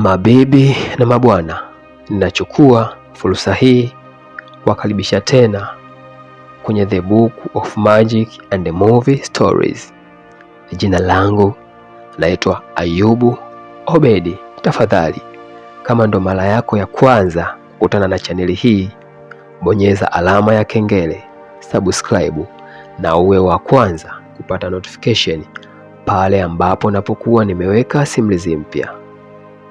Mabibi na mabwana, ninachukua fursa hii kuwakaribisha tena kwenye The Book of Magic and Movie Stories. Jina langu naitwa Ayubu Obedi. Tafadhali, kama ndo mara yako ya kwanza kukutana na chaneli hii, bonyeza alama ya kengele, subscribe na uwe wa kwanza kupata notification pale ambapo napokuwa nimeweka simulizi mpya.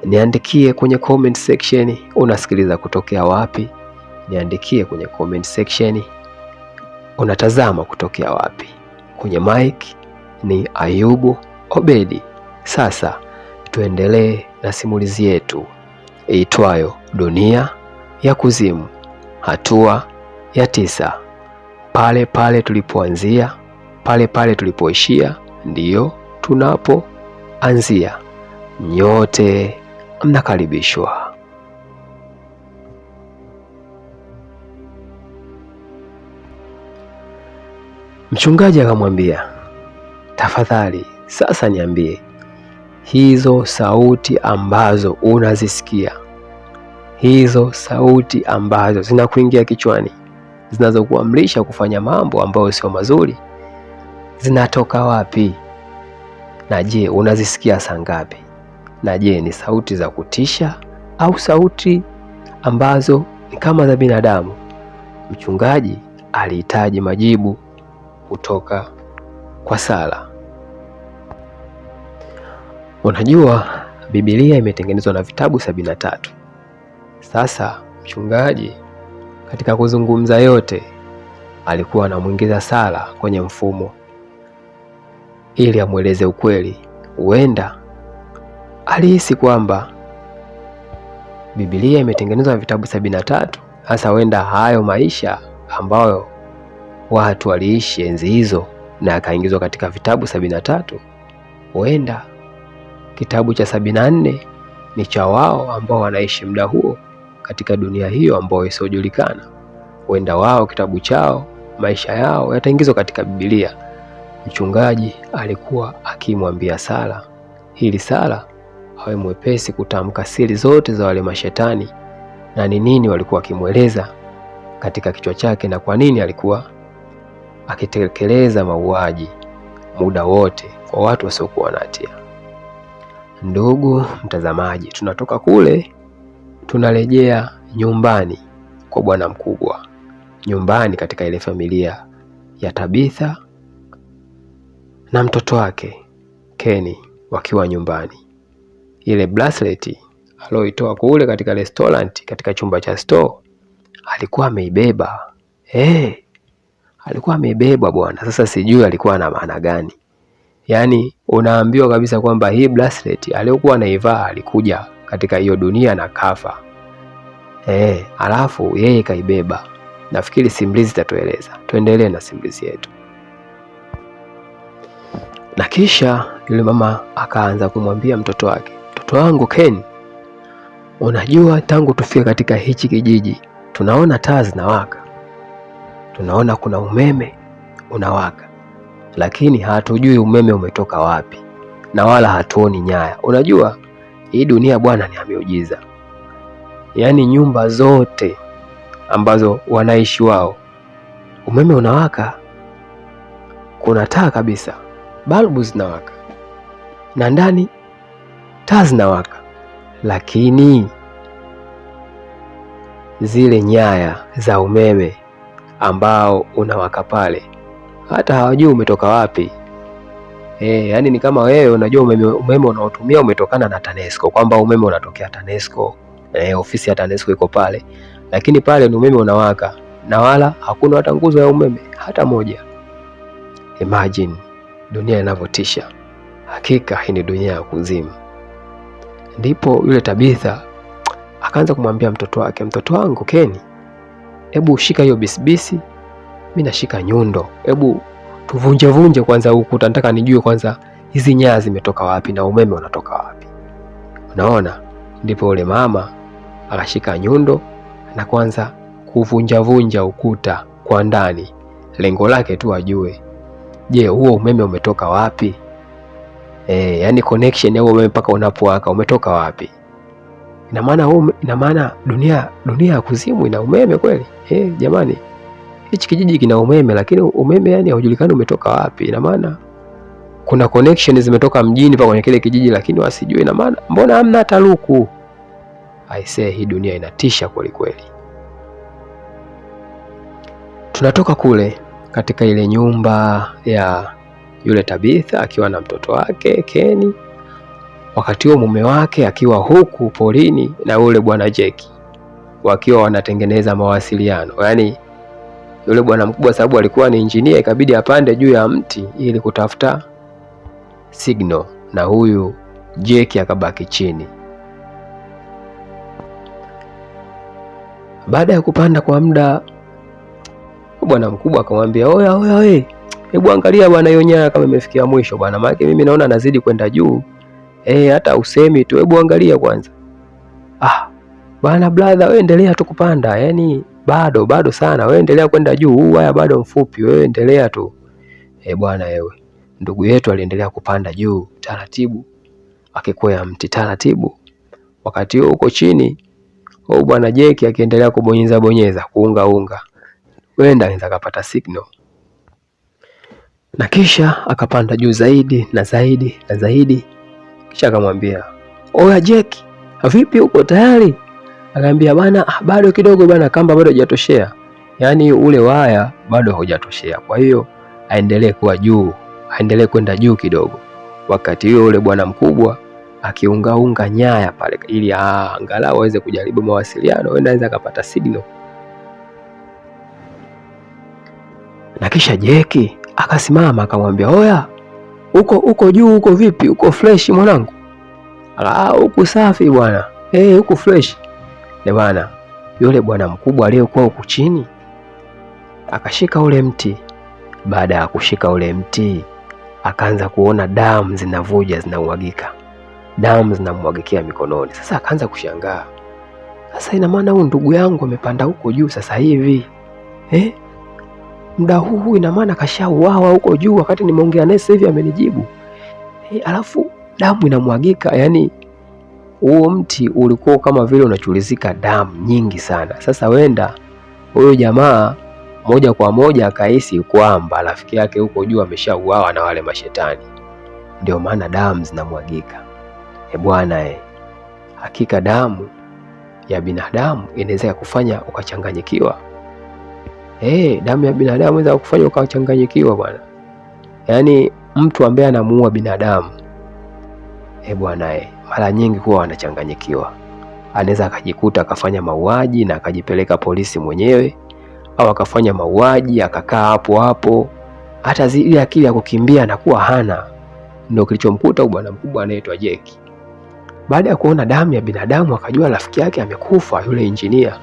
Niandikie kwenye comment section unasikiliza kutokea wapi. Niandikie kwenye comment section unatazama kutokea wapi. Kwenye mic ni Ayubu Obedi. Sasa tuendelee na simulizi yetu iitwayo Dunia ya Kuzimu, hatua ya 9. Pale pale tulipoanzia, pale pale tulipoishia, ndiyo tunapoanzia. Nyote mnakaribishwa. Mchungaji akamwambia, tafadhali sasa niambie, hizo sauti ambazo unazisikia, hizo sauti ambazo zinakuingia kichwani, zinazokuamrisha kufanya mambo ambayo sio mazuri, zinatoka wapi? Na je, unazisikia saa ngapi? Na je, ni sauti za kutisha au sauti ambazo ni kama za binadamu? Mchungaji alihitaji majibu kutoka kwa Sara. Unajua, Biblia imetengenezwa na vitabu 73. Sasa mchungaji katika kuzungumza yote alikuwa anamuingiza Sara kwenye mfumo ili amweleze ukweli. Huenda alihisi kwamba Biblia imetengenezwa na vitabu 73. Hasa huenda hayo maisha ambayo watu waliishi enzi hizo na akaingizwa katika vitabu 73, huenda kitabu cha 74 ni cha wao ambao wanaishi muda huo katika dunia hiyo ambayo isiojulikana. Huenda wao kitabu chao, maisha yao yataingizwa katika Biblia. Mchungaji alikuwa akimwambia Sara ili Sara awe mwepesi kutamka siri zote za wale mashetani na ni nini walikuwa wakimweleza katika kichwa chake na kwa nini alikuwa akitekeleza mauaji muda wote kwa watu wasiokuwa na hatia. Ndugu mtazamaji, tunatoka kule tunarejea nyumbani kwa bwana mkubwa, nyumbani katika ile familia ya Tabitha na mtoto wake Kenny wakiwa nyumbani. Ile bracelet aloitoa kule katika restaurant, katika chumba cha store, alikuwa ameibeba. Alikuwa ameibeba bwana. Sasa sijui alikuwa na maana gani. Yaani unaambiwa kabisa kwamba hii bracelet aliyokuwa anaivaa alikuja katika hiyo dunia na kafa. Alafu yeye kaibeba. Nafikiri simulizi tatueleza. Tuendelee na simulizi yetu. Na kisha yule mama akaanza kumwambia mtoto wake, mtoto wangu Ken, unajua tangu tufika katika hichi kijiji tunaona taa zinawaka, tunaona kuna umeme unawaka, lakini hatujui umeme umetoka wapi na wala hatuoni nyaya. Unajua hii dunia bwana ni ya miujiza. Yaani nyumba zote ambazo wanaishi wao umeme unawaka, kuna taa kabisa, balbu zinawaka na ndani taa zinawaka, lakini zile nyaya za umeme ambao unawaka pale hata hawajui umetoka wapi. Yani ni kama wewe unajua umeme unaotumia umetokana na TANESCO, kwamba umeme unatokea TANESCO, ofisi ya TANESCO iko pale, lakini pale ni umeme unawaka na wala hakuna hata nguzo ya umeme hata moja. Imagine dunia inavyotisha. Hakika hii ni dunia ya kuzimu. Ndipo yule Tabitha akaanza kumwambia mtoto wake, mtoto wangu Kenny, hebu shika hiyo bisibisi, mimi nashika nyundo, hebu tuvunje vunje kwanza huku, nataka nijue kwanza hizi nyaya zimetoka wapi na umeme unatoka wapi. Unaona? Ndipo yule mama akashika nyundo na kwanza kuvunja vunja ukuta kwa ndani, lengo lake tu ajue, je, huo umeme umetoka wapi? Yani connection ya umeme mpaka unapowaka umetoka wapi? ina maana dunia ya kuzimu ina umeme kweli? Jamani, hichi kijiji kina umeme, lakini umeme yani haujulikani umetoka wapi. Ina maana kuna connection zimetoka mjini mpaka kwenye kile kijiji, lakini wasijue. Ina maana mbona hamna hata luku? Aisee, hii dunia inatisha kweli kweli. Tunatoka kule katika ile nyumba ya yule Tabitha akiwa na mtoto wake Keni, wakati huo mume wake akiwa huku porini na yule bwana Jeki, wakiwa wanatengeneza mawasiliano. Yaani yule bwana mkubwa, sababu alikuwa ni engineer, ikabidi apande juu ya mti ili kutafuta signal, na huyu Jeki akabaki chini. Baada ya kupanda kwa muda, bwana mkubwa akamwambia, oya, hebu angalia bwana hiyo nyaya kama imefikia mwisho bwana, maana mimi naona nazidi kwenda juu. Hata usemi tu, hebu angalia kwanza. Bwana brother, wewe endelea tu kupanda, yani bado sana, wewe endelea kwenda juu, huu waya bado mfupi, wewe endelea tu. Bwana wewe, ndugu yetu aliendelea kupanda juu taratibu, akikwea mti taratibu. Wakati huo uko chini, bwana Jeki akiendelea kubonyeza kuunga, wenda anaweza kupata signal. Na kisha akapanda juu zaidi na zaidi. Kisha akamwambia, oya Jeki, vipi uko tayari? Akamwambia, bana bado kidogo bana, kamba bado hajatoshea. Yaani ule waya bado haujatoshea. Kwa hiyo aendelee kuwa juu, aendelee kwenda juu kidogo. Wakati huo ule bwana mkubwa akiunga nyaya pale ili angalau aweze kujaribu mawasiliano, wenda anaweza kupata signal. Na kisha Jeki akasimama akamwambia, oya, uko juu, uko vipi? Uko fresh mwanangu? Uko safi bwana. Uko fresh. Bwana yule bwana mkubwa aliyekuwa huku chini akashika ule mti. Baada ya kushika ule mti, akaanza kuona damu zinavuja, zinamwagika, damu zinamwagikia mikononi. Sasa akaanza kushangaa, sasa ina maana huyu ndugu yangu amepanda huko juu sasa hivi, muda huu ina maana kashauawa huko juu, wakati nimeongea naye sasa hivi amenijibu. Alafu damu inamwagika, yani huo mti ulikuwa kama vile unachulizika damu nyingi sana. Sasa wenda huyo jamaa moja kwa moja akahisi kwamba rafiki yake huko juu ameshauawa na wale mashetani, ndio maana damu zinamwagika. Bwana hakika damu ya binadamu inaweza kufanya ukachanganyikiwa. Damu ya binadamu inaweza kufanya ukachanganyikiwa bwana. Yaani mtu ambaye anamuua binadamu, bwana mara nyingi huwa wanachanganyikiwa. Anaweza akajikuta akafanya mauaji na akajipeleka polisi mwenyewe, au akafanya mauaji akakaa hapo, hata zile akili ya kukimbia anakuwa hana. Ndio kilichomkuta bwana mkubwa anaitwa Jeki. Baada ya kuona damu ya binadamu akajua rafiki yake amekufa, yule engineer,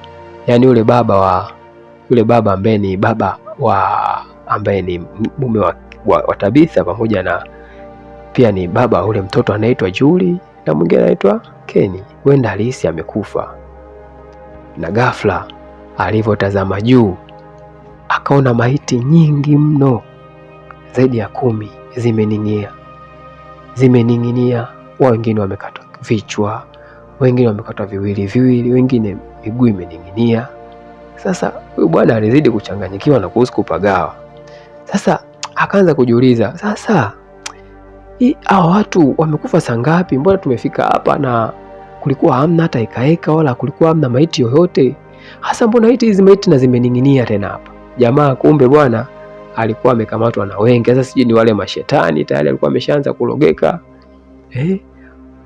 yani yule baba ambaye ni baba ambaye ni mume wa Tabitha, pamoja na pia ni baba ule mtoto anaitwa Julie na mwingine anaitwa Keni. Wenda alihisi amekufa, na ghafla alivyotazama juu akaona maiti nyingi mno, zaidi ya 10 zimening'inia. Wengine wamekatwa vichwa, wengine wamekatwa viwili, wengine miguu imening'inia. Sasa huyu bwana alizidi kuchanganyikiwa na kuhusu kupagawa. Sasa akaanza kujiuliza, sasa hao watu wamekufa saa ngapi? Mbona tumefika hapa na kulikuwa hamna hata ikaeka, wala kulikuwa hamna maiti yoyote? Hasa mbona hizi maiti na zimening'inia tena hapa? Jamaa kumbe bwana alikuwa amekamatwa na wengi. Sasa sijui ni wale mashetani tayari alikuwa ameshaanza kulogeka.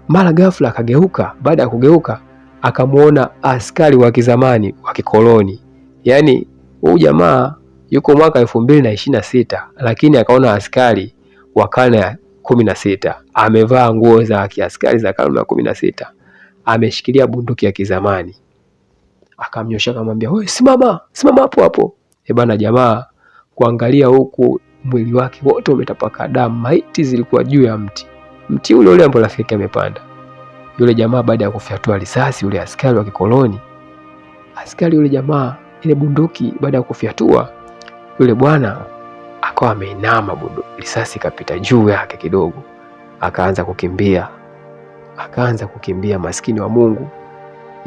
Mara ghafla akageuka. Baada ya kugeuka akamuona askari wa kizamani wa kikoloni. Yaani huyu jamaa yuko mwaka 2026, lakini akaona askari wa karne ya 16, amevaa nguo za kiaskari za karne ya 16, ameshikilia bunduki ya kizamani. Akamnyosha akamwambia, "Wewe simama hapo hapo." Bana jamaa kuangalia huku mwili wake wote umetapaka damu, maiti zilikuwa juu ya mti ule ambao rafiki amepanda. Yule jamaa baada ya kufyatua risasi, yule askari wa kikoloni, yule jamaa ile bunduki baada ya kufyatua, yule bwana akawa ameinama, bunduki risasi kapita juu yake kidogo, akaanza kukimbia. Maskini wa Mungu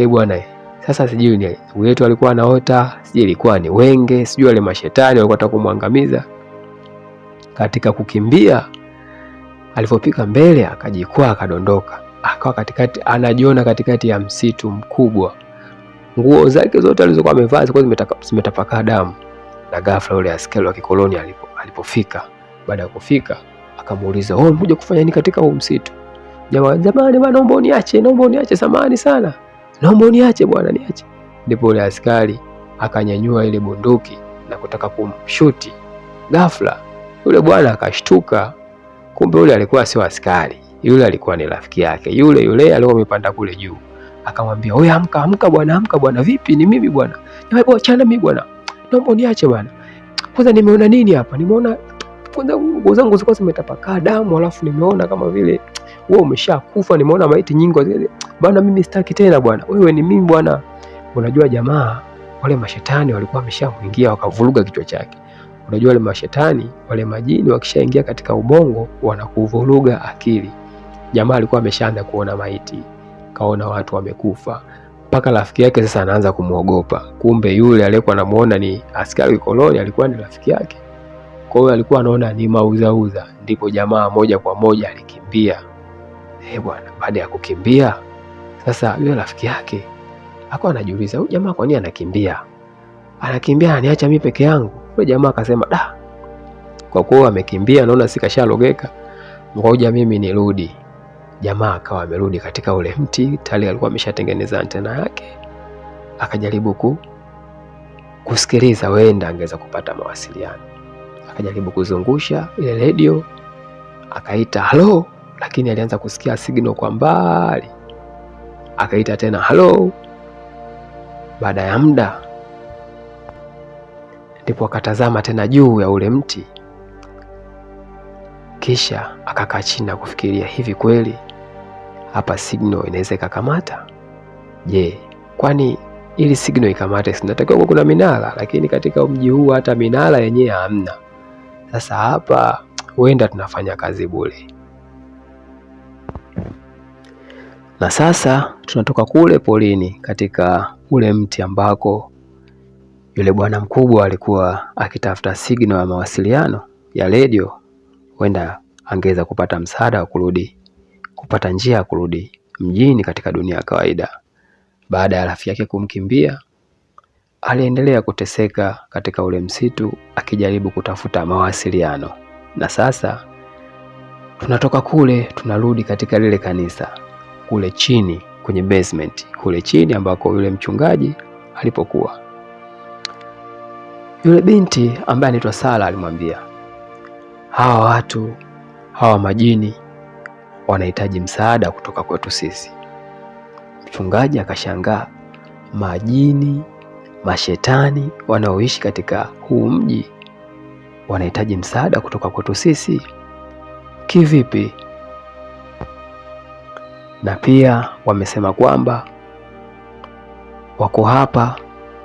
Bwana, sasa sijui ni wetu alikuwa anaota, sijui ilikuwa ni wenge, sijui wale mashetani walikuwa wanataka kumwangamiza. Katika kukimbia, alipofika mbele akajikwaa akadondoka, akawa katikati, anajiona katikati ya msitu mkubwa. Nguo zake zote alizokuwa amevaa zilikuwa zimetapakaa damu. Na ghafla yule askari wa kikoloni alipofika, baada ya kufika akamuuliza, "Oh, mkuja kufanya nini katika huu msitu?" Jamani bwana, naomba uniache, samahani sana. Naomba uniache bwana, niache. Ndipo yule askari akanyanyua ile bunduki na kutaka kumshuti. Ghafla yule bwana akashtuka. Kumbe yule alikuwa sio askari, yule alikuwa ni rafiki yake, yule alikuwa amepanda kule juu. Akamwambia, "Wewe amka bwana, vipi? Ni mimi bwana. Wewe achana mimi bwana. Naomba uniache bwana. Kwanza nimeona nini hapa? Nimeona kwanza nguo zangu zilikuwa zimetapakaa damu, alafu nimeona kama vile wewe umeshakufa, nimeona maiti nyingi bwana, mimi sitaki tena bwana. Wewe ni mimi bwana." Unajua jamaa wale mashetani walikuwa wameshamuingia wakavuruga kichwa chake. Unajua wale mashetani, wale majini wakishaingia katika ubongo wanakuvuruga akili. Jamaa alikuwa ameshaanza kuona maiti, kaona watu wamekufa, mpaka rafiki yake sasa anaanza kumuogopa. Kumbe yule aliyekuwa anamuona ni askari koloni alikuwa ni rafiki yake. Kwa hiyo alikuwa anaona ni mauzauza. Ndipo jamaa moja kwa moja alikimbia. Bwana, baada ya kukimbia sasa yule rafiki yake akawa anajiuliza, huyu jamaa kwa nini anakimbia? Ananiacha mimi peke yangu. Yule jamaa akasema, kwa kuwa amekimbia naona sikashalogeka, ngoja mimi nirudi. Jamaa akawa amerudi katika ule mti, tayari alikuwa ameshatengeneza antena yake. Akajaribu kusikiliza, wenda angeweza kupata mawasiliano. Akajaribu kuzungusha ile radio, akaita halo, lakini alianza kusikia signal kwa mbali. Akaita tena halo. Baada ya muda ndipo akatazama tena juu ya ule mti, kisha akakaa chini na kufikiria, hivi kweli hapa signal inaweza ikakamata? Je, kwani ili signal ikamate sinatakiwa kuna minara, lakini katika mji huu hata minara yenyewe hamna. Sasa hapa huenda tunafanya kazi bure. Na sasa tunatoka kule polini katika ule mti ambako yule bwana mkubwa alikuwa akitafuta signal ya mawasiliano ya radio, huenda angeweza kupata msaada wa kupata njia ya kurudi mjini katika dunia ya kawaida. Baada ya rafiki yake kumkimbia, aliendelea kuteseka katika ule msitu akijaribu kutafuta mawasiliano. Na sasa tunatoka kule tunarudi katika lile kanisa kule chini kwenye basement, kule chini ambako yule mchungaji alipokuwa. Yule binti ambaye anaitwa Sara alimwambia, hawa majini wanahitaji msaada kutoka kwetu sisi. Mchungaji akashangaa, majini, mashetani wanaoishi katika huu mji wanahitaji msaada kutoka kwetu sisi? Kivipi? Na pia wamesema kwamba wako hapa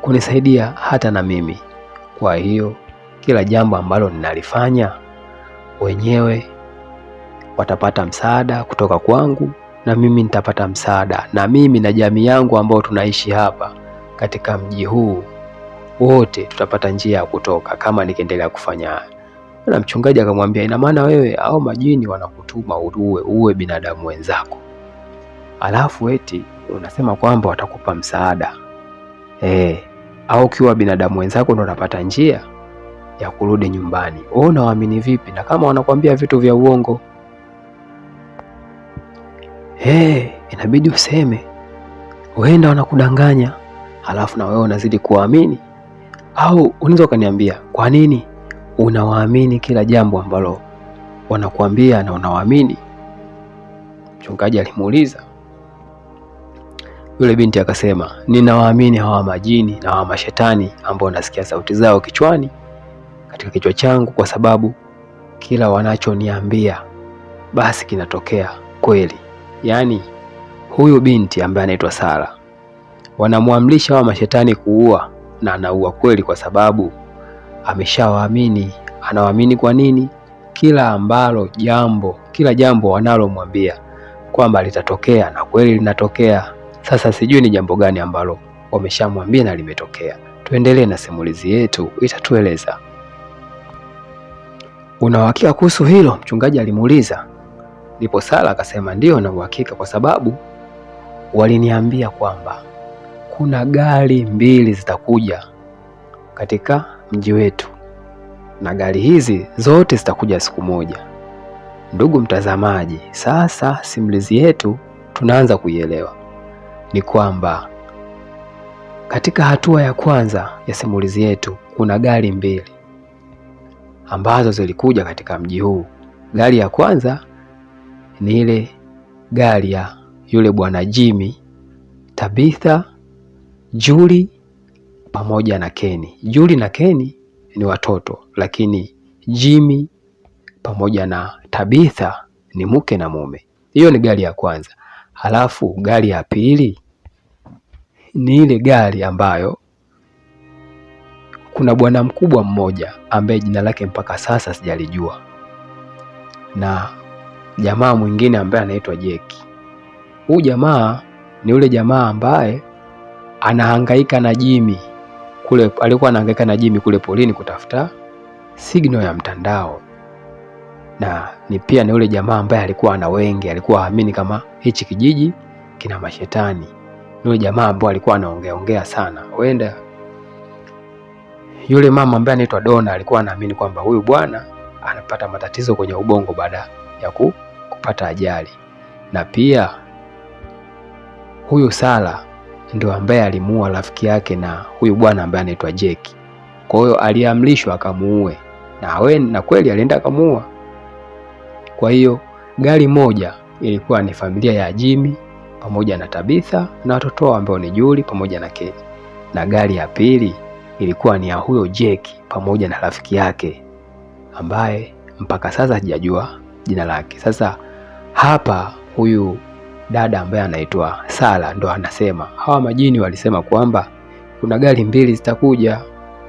kunisaidia hata na mimi. Kwa hiyo kila jambo ambalo ninalifanya wenyewe watapata msaada kutoka kwangu, na mimi nitapata msaada, na mimi na jamii yangu ambao tunaishi hapa katika mji huu wote tutapata njia ya kutoka kama nikiendelea kufanya. Na mchungaji akamwambia, ina maana wewe au majini wanakutuma uwe binadamu wenzako, alafu eti unasema kwamba watakupa msaada? Au ukiwa binadamu wenzako ndo unapata njia ya kurudi nyumbani? Wewe unawaamini vipi? Na kama wanakuambia vitu vya uongo, inabidi useme, huenda wanakudanganya, halafu na wewe unazidi kuamini. Au unaweza ukaniambia, kwa nini unawaamini kila jambo ambalo wanakuambia na unawaamini? Mchungaji alimuuliza. Yule binti akasema, ninawaamini hawa majini na hawa mashetani ambao nasikia sauti zao kichwani, katika kichwa changu, kwa sababu kila wanachoniambia basi kinatokea kweli. Yaani huyu binti ambaye anaitwa Sara wanamwamrisha hawa mashetani kuua, na anaua kweli, kwa sababu ameshawaamini. Anawaamini kwa nini? Kila jambo wanalomwambia kwamba litatokea, na kweli linatokea. Sasa sijui ni jambo gani ambalo wameshamwambia na limetokea. Tuendelee na simulizi yetu, itatueleza. Una uhakika kuhusu hilo? Mchungaji alimuuliza. Ndipo Sara akasema ndio, na uhakika kwa sababu waliniambia kwamba kuna gari 2 zitakuja katika mji wetu, na gari hizi zote zitakuja siku moja. Ndugu mtazamaji, sasa simulizi yetu tunaanza kuielewa. Ni kwamba katika hatua ya kwanza ya simulizi yetu kuna gari 2 ambazo zilikuja katika mji huu. Gari ya kwanza ni ile gari ya yule bwana Jimmy, Tabitha, Julie pamoja na Kenny. Julie na Kenny ni watoto, lakini Jimmy pamoja na Tabitha ni mke na mume. Hiyo ni gari ya kwanza. Halafu gari ya pili ni ile gari ambayo kuna bwana mkubwa mmoja ambaye jina lake mpaka sasa sijalijua, na jamaa mwingine ambaye anaitwa Jeki. Huyu jamaa ni ule jamaa ambaye anahangaika na Jimmy kule, alikuwa anahangaika na Jimmy kule polini kutafuta signal ya mtandao, na ni pia ni ule jamaa ambaye alikuwa ana wengi, alikuwa haamini kama hichi kijiji kina mashetani. Ni ule jamaa ambaye alikuwa anaongea sana. Wenda yule mama ambaye anaitwa Donna alikuwa anaamini kwamba huyu bwana anapata matatizo kwenye ubongo baada ya kupata ajali, na pia huyu Sara ndio ambaye alimuua rafiki yake na huyu bwana ambaye anaitwa Jeki. Kwa hiyo aliamrishwa akamuue, na kweli alienda akamuua. Kwa hiyo gari moja ilikuwa ni familia ya Jimmy pamoja na Tabitha na watoto wao ambao ni Julie pamoja na Kenny, na gari ya pili ilikuwa ni ya huyo Jeki pamoja na rafiki yake ambaye mpaka sasa hajajua jina lake. Sasa hapa huyu dada ambaye anaitwa Sara ndo anasema hawa majini walisema kwamba kuna gari 2 zitakuja,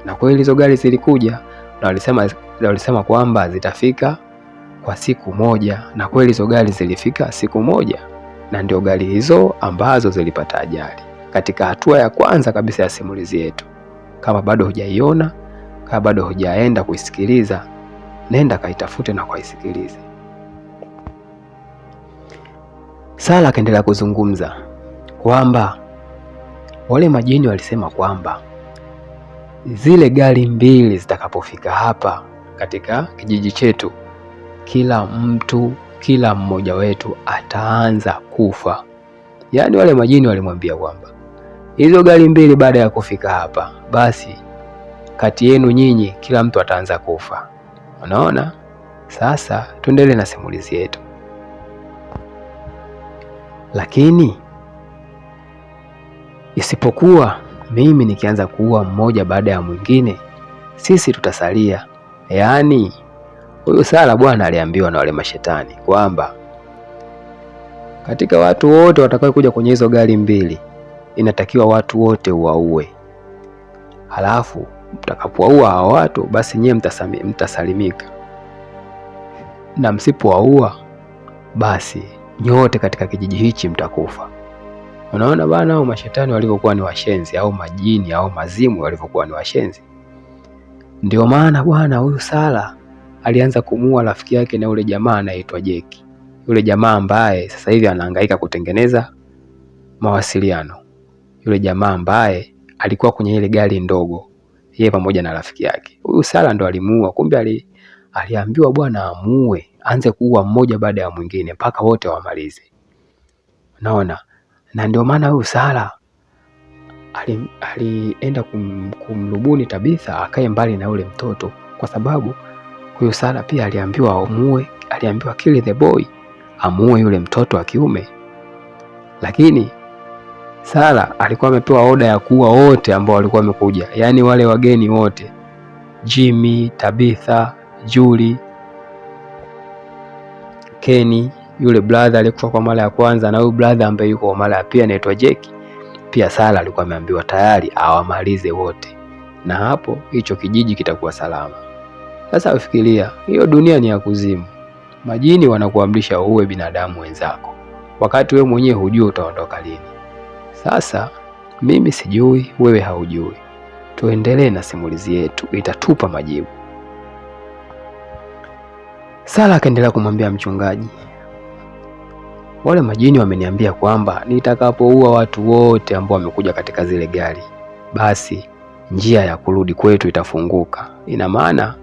na kweli hizo gari zilikuja, na walisema kwamba zitafika kwa siku moja, na kweli hizo gari zilifika siku moja, na ndio gari hizo ambazo zilipata ajali katika hatua ya kwanza kabisa ya simulizi yetu. Kama bado hujaiona, kama bado hujaenda kuisikiliza, nenda kaitafute na kuisikilize. Sara akaendelea kuzungumza kwamba wale majini walisema kwamba zile gari 2 zitakapofika hapa katika kijiji chetu, kila mmoja wetu ataanza kufa. Yaani wale majini walimwambia kwamba hizo gari 2 baada ya kufika hapa, basi kati yenu nyinyi kila mtu ataanza kufa. Unaona? Sasa tuendelee na simulizi yetu. Lakini isipokuwa mimi nikianza kuua mmoja baada ya mwingine, sisi tutasalia. Yaani huyu Sara bwana aliambiwa na wale mashetani kwamba katika watu wote watakao kuja kwenye hizo gari 2 inatakiwa watu wote uwaue. Halafu mtakapowaua hao watu, basi nyewe mtasalimika, na msipowaua basi nyote katika kijiji hichi mtakufa. Unaona bana, hao mashetani walivyokuwa ni washenzi, au majini au mazimu walivyokuwa ni washenzi. Ndio maana bwana huyu Sara alianza kumuua rafiki yake na yule jamaa anaitwa Jeki, yule jamaa ambaye sasa hivi anahangaika kutengeneza mawasiliano, yule jamaa ambaye alikuwa kwenye ile gari ndogo, yeye pamoja na rafiki yake. Huyu Sara ndo alimuua. Kumbe aliambiwa bwana amuue, anze kuua mmoja baada ya mwingine mpaka wote wamalize. Unaona? Na ndio maana huyu Sara alienda kumrubuni Tabitha akae mbali na yule mtoto, kwa sababu huyu Sara pia aliambiwa amuue, aliambiwa kill the boy, amuue yule mtoto wa kiume. Lakini Sara alikuwa amepewa oda ya kuua wote ambao walikuwa wamekuja, yaani wale wageni wote, Jimmy, Tabitha, Julie, Kenny, yule brother alikufa kwa mara ya kwanza, na huyu brother ambaye yuko kwa mara ya pili anaitwa Jeki. Pia Sara alikuwa ameambiwa tayari awamalize wote, na hapo hicho kijiji kitakuwa salama. Sasa ufikiria, hiyo dunia ni ya kuzimu. Majini wanakuamrisha uue binadamu wenzako, wakati wewe mwenyewe hujui utaondoka lini. Sasa mimi sijui, wewe haujui, tuendelee na simulizi yetu, itatupa majibu. Sala akaendelea kumwambia mchungaji, wale majini wameniambia kwamba nitakapoua watu wote ambao wamekuja katika zile gari, basi njia ya kurudi kwetu itafunguka. Ina maana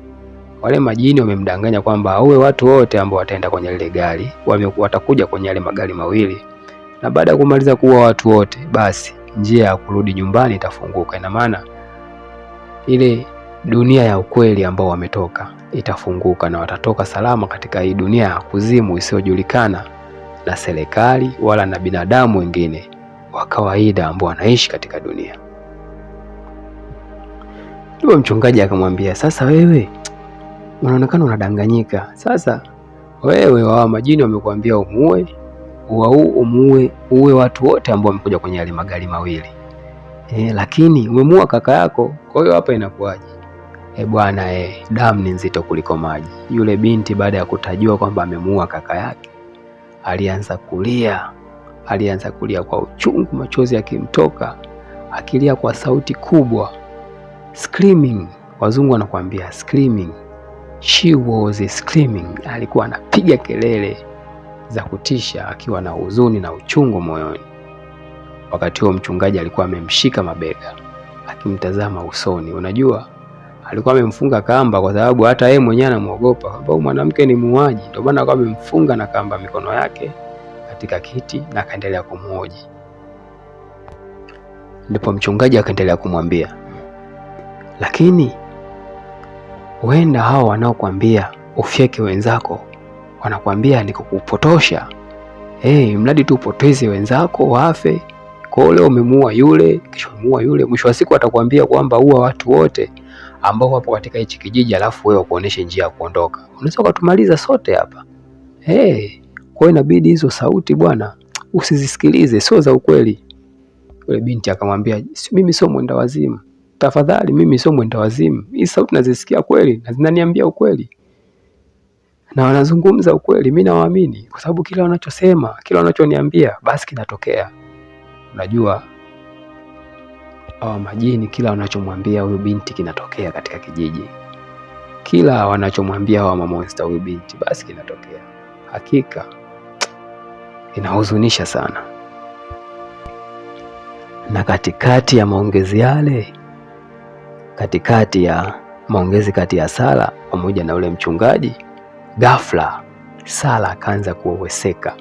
wale majini wamemdanganya kwamba auwe watu wote ambao wataenda kwenye ile gari, watakuja kwenye yale magari mawili, na baada ya kumaliza kuua watu wote, basi njia ya kurudi nyumbani itafunguka. Ina maana ile dunia ya ukweli ambao wametoka itafunguka na watatoka salama katika hii dunia ya kuzimu isiyojulikana na serikali wala na binadamu wengine wa kawaida ambao wanaishi katika dunia. Ndipo mchungaji akamwambia, sasa wewe unaonekana unadanganyika. Sasa wewe wa majini wamekuambia uue watu wote ambao wamekuja kwenye yale magari mawili. Lakini umemuua kaka yako. Kwa hiyo hapa inakuwaje? Bwana, damu ni nzito kuliko maji. Yule binti baada ya kutajua kwamba amemuua kaka yake, alianza kulia kwa uchungu, machozi yakimtoka, akilia kwa sauti kubwa, screaming. Wazungu wanakuambia screaming. She was screaming. Alikuwa anapiga kelele za kutisha akiwa na huzuni na uchungu moyoni. Wakati huo mchungaji alikuwa amemshika mabega akimtazama usoni. Unajua, alikuwa amemfunga kamba kwa sababu hata yeye mwenyewe anamuogopa kwamba mwanamke ni muuaji. Ndio maana alikuwa amemfunga na kamba mikono yake katika kiti na akaendelea kumhoji. Ndipo mchungaji akaendelea kumwambia, lakini huenda hao wanaokuambia ufyeke wenzako wanakuambia ni kukupotosha. Mradi tu upoteze wenzako wafe. Kwa leo umemuua yule, kesho umemuua yule, mwisho wa siku atakwambia kwamba ua watu wote ambao wapo katika hichi kijiji, alafu wewe kuonesha njia ya kuondoka. Unaweza kutumaliza sote hapa. Kwa inabidi hizo sauti bwana usizisikilize, sio za ukweli. Yule binti akamwambia, mimi sio mwenda wazimu. Tafadhali, mimi sio mwenda wazimu. Hii sauti nazisikia kweli na zinaniambia ukweli. Na wanazungumza ukweli, mimi nawaamini kwa sababu kila wanachosema, kila wanachoniambia basi kinatokea. Unajua hawa majini kila wanachomwambia huyu binti kinatokea katika kijiji. Kila wanachomwambia hawa mamonster huyu binti basi kinatokea. Hakika inahuzunisha sana. Na katikati ya maongezi yale, katikati ya maongezi kati ya Sala pamoja na ule mchungaji, ghafla Sala akaanza kuweseka.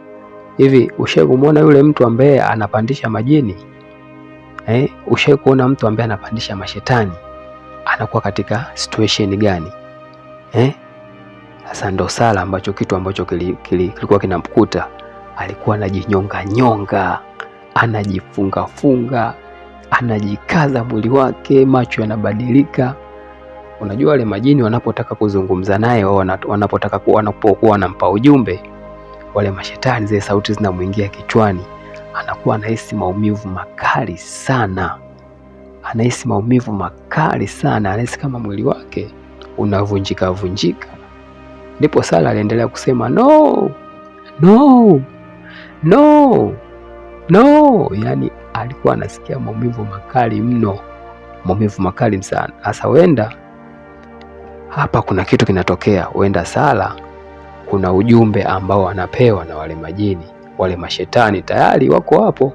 Hivi ushawahi kumuona yule mtu ambaye anapandisha majini? Ushawahi kuona mtu ambaye anapandisha mashetani anakuwa katika situation gani? Sasa ndo Sala ambacho kitu ambacho kilikuwa kinamkuta, alikuwa anajinyonga nyonga, anajifunga, anajikaza mwili wake, macho yanabadilika. Unajua wale majini wanapotaka kuzungumza naye, wanapokuwa wanampa ujumbe, wale mashetani zile sauti zinamuingia kichwani, anakuwa anahisi maumivu makali sana. Anahisi kama mwili wake unavunjika. Ndipo Sala aliendelea kusema no. Yani alikuwa anasikia maumivu makali mno, maumivu makali sana. Sasa huenda hapa kuna kitu kinatokea. Huenda Sala kuna ujumbe ambao anapewa na wale majini, wale mashetani tayari wako hapo.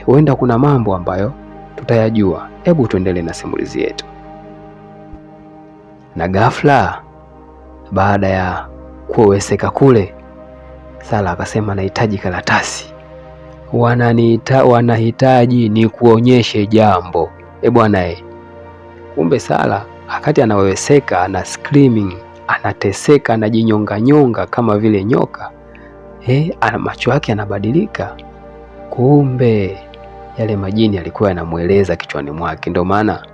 Huenda kuna mambo ambayo tutayajua. Hebu tuendelee na simulizi yetu. Na ghafla baada ya kuweseka kule, Sala akasema, nahitaji karatasi. Wanahitaji ni kuonyeshe jambo. Bwana kumbe Sala wakati anaweweseka, ana screaming, anateseka, anajinyonga kama vile nyoka. Ana macho yake yanabadilika. Kumbe yale majini alikuwa yanamueleza kichwani mwake, ndio maana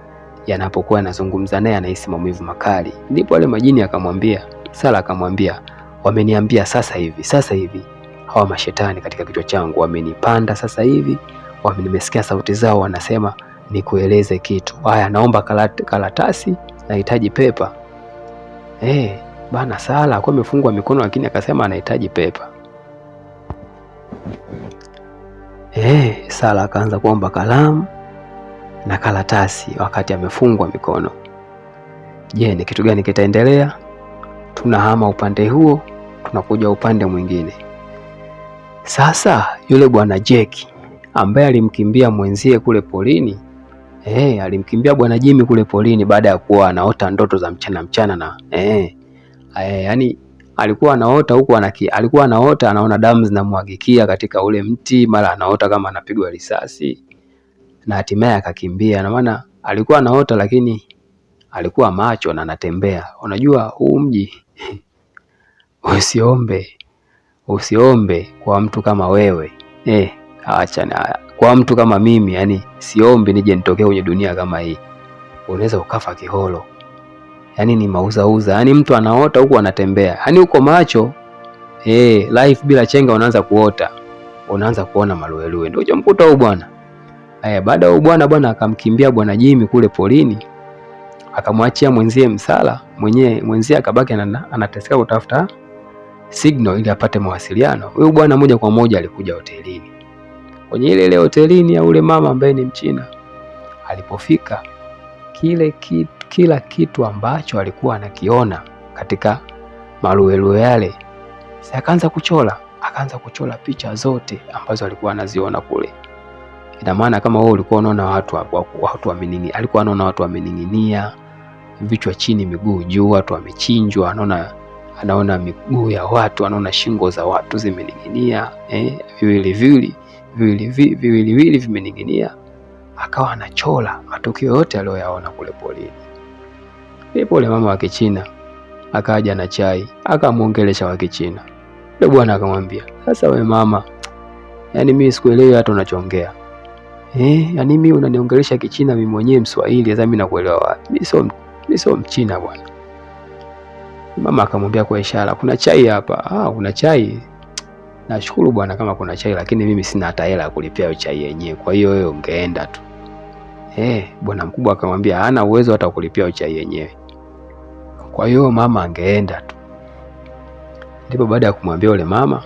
yanapokuwa yanazungumza naye anahisi maumivu makali. Ndipo wale majini akamwambia, Sala akamwambia, wameniambia sasa hivi hawa mashetani katika kichwa changu wamenipanda sasa hivi, nimesikia sauti zao wanasema nikueleze kitu. Haya, naomba karatasi, nahitaji pepa. Bana Sala alikuwa amefungwa mikono, lakini akasema anahitaji pepa. Sala akaanza kuomba kalamu na karatasi wakati amefungwa mikono. Je, ni kitu gani kitaendelea? Tunahama upande huo, tunakuja upande mwingine. Sasa yule bwana Jeki ambaye alimkimbia mwenzie kule polini, alimkimbia bwana Jimmy kule polini baada ya kuwa anaota ndoto za mchana na yani alikuwa anaota huko alikuwa anaota anaona damu zinamwagikia katika ule mti, mara anaota kama anapigwa risasi na hatimaye akakimbia. Na maana alikuwa anaota lakini alikuwa macho na anatembea. Unajua huu mji usiombe kwa mtu kama wewe. Acha kwa mtu kama mimi, yani siombi nije nitokee kwenye dunia kama hii. Unaweza ukafa kiholo. Yani ni mauzauza. Yani mtu anaota huku anatembea. Yani uko macho. Life bila chenga unaanza kuota. Unaanza kuona maluelue. Ndio jamkuta huyu bwana. Baada ya bwana akamkimbia bwana Jimmy kule polini. Akamwachia mwenzie msala, mwenzie akabaki anateseka kutafuta signal ili apate mawasiliano. Huyu bwana moja kwa moja alikuja hotelini. Kwenye ile hotelini ya ule mama ambaye ni Mchina. Alipofika kila kitu ambacho alikuwa anakiona katika maluelue yale, akaanza kuchora picha zote ambazo alikuwa anaziona kule. Ina maana kama wewe ulikuwa unaona watu wamening'inia, alikuwa anaona watu wamening'inia, vichwa chini miguu juu, watu wamechinjwa, anaona miguu ya watu, anaona shingo za watu zimening'inia, viwili vimening'inia. Akawa anachora matukio yote aliyoyaona kule polini. Ndipo yule mama wa Kichina akaja na chai, akamuongelesha wa Kichina. Yule bwana akamwambia, "Sasa we mama, yani mimi sikuelewi hata unachoongea. Yani mimi unaniongelesha Kichina, mimi mwenyewe Mswahili, sasa mimi nakuelewa wapi? Mimi sio Mchina bwana." Mama akamwambia kwa ishara, "Kuna chai hapa." "Kuna chai? Nashukuru bwana kama kuna chai, lakini mimi sina hata hela ya kulipia hiyo chai yenyewe. Kwa hiyo wewe ungeenda tu." Bwana mkubwa akamwambia hana uwezo hata kulipia hiyo chai yenyewe. Kwa hiyo mama angeenda tu. Ndipo baada ya kumwambia yule mama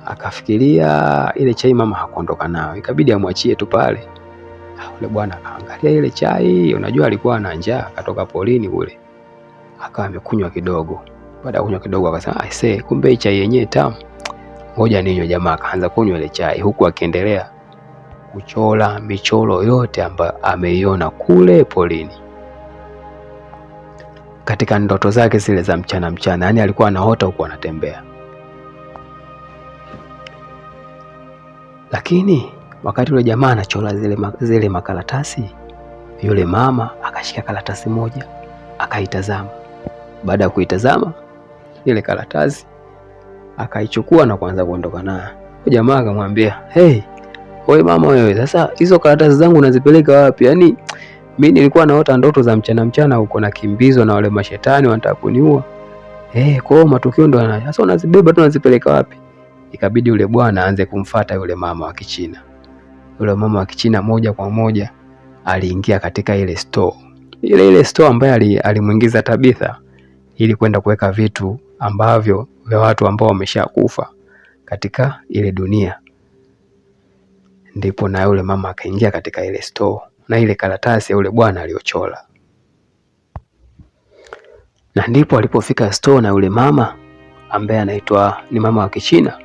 akafikiria ile chai, mama hakuondoka nayo, ikabidi amwachie tu pale. Yule bwana akaangalia ile chai, unajua alikuwa na njaa, akatoka polini kule. Akawa amekunywa kidogo. Baada ya kunywa kidogo akasema, kumbe chai yenyewe tamu. Ngoja ninywe. Jamaa akaanza kunywa ile chai huku akiendelea kuchora michoro yote ambayo ameiona kule polini katika ndoto zake zile za mchana. Yani alikuwa anaota huku anatembea. Lakini wakati yule jamaa anachora zile makaratasi, yule mama akashika karatasi moja akaitazama. Baada ya kuitazama ile karatasi akaichukua na kuanza kuondoka nayo. Jamaa akamwambia, "Wewe mama wewe, sasa hizo karatasi zangu unazipeleka wapi? Yani mimi nilikuwa naota ndoto za mchana huko nakimbizwa na wale mashetani wanataka kuniua. Kwa hiyo matukio ndo sasa unazibeba tu, unazipeleka wapi?" Ikabidi yule bwana aanze kumfuata yule mama wa Kichina. Yule mama wa Kichina moja kwa moja aliingia katika ile store. Ile store ambayo alimuingiza Tabitha ili kwenda kuweka vitu ambavyo vya watu ambao wameshakufa katika ile dunia. Ndipo na yule mama akaingia katika ile store na ile karatasi ya yule bwana aliochora. Na ndipo alipofika store na yule mama ambaye anaitwa ni mama wa Kichina.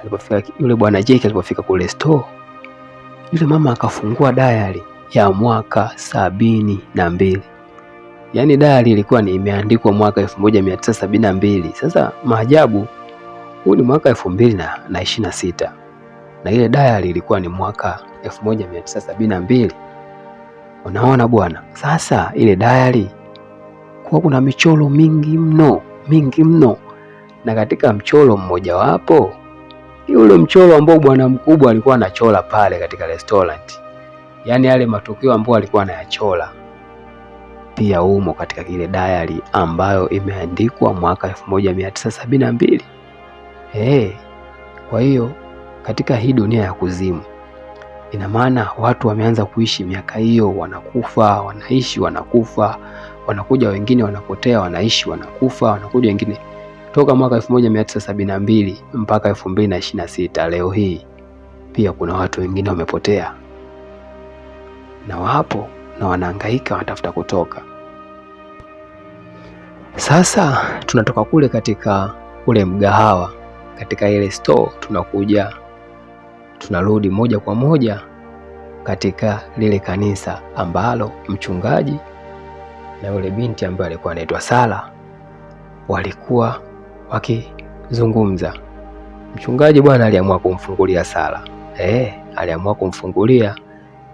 Alipofika yule bwana Jake, alipofika kule store, yule mama akafungua diary ya mwaka 72. Yaani diary ilikuwa ni imeandikwa mwaka 1972. Sasa maajabu, huu ni mwaka 2026 na ile diary ilikuwa ni mwaka 1972. Unaona bwana? Sasa ile diary kwa kuna michoro mingi mno, na katika mchoro mmoja wapo yule mchoro ambao bwana mkubwa alikuwa anachora pale katika restaurant, yaani yale matukio ambayo alikuwa anayachora pia umo katika ile diary ambayo imeandikwa mwaka 1972. Kwa hiyo katika hii dunia ya kuzimu, ina maana watu wameanza kuishi miaka hiyo, wanakufa, wanaishi, wanakufa, wanakuja wengine wanapotea, wanaishi, wanakufa, wanakuja wengine toka mwaka 1972 mpaka 2026 leo hii. pia kuna watu wengine wamepotea na wapo na wanahangaika, wanatafuta kutoka. Sasa tunatoka kule katika ule mgahawa, katika ile store, tunakuja tunarudi moja kwa moja katika lile kanisa ambalo mchungaji na yule binti ambaye alikuwa anaitwa Sala walikuwa wakizungumza. Mchungaji bwana aliamua kumfungulia Sala. Aliamua kumfungulia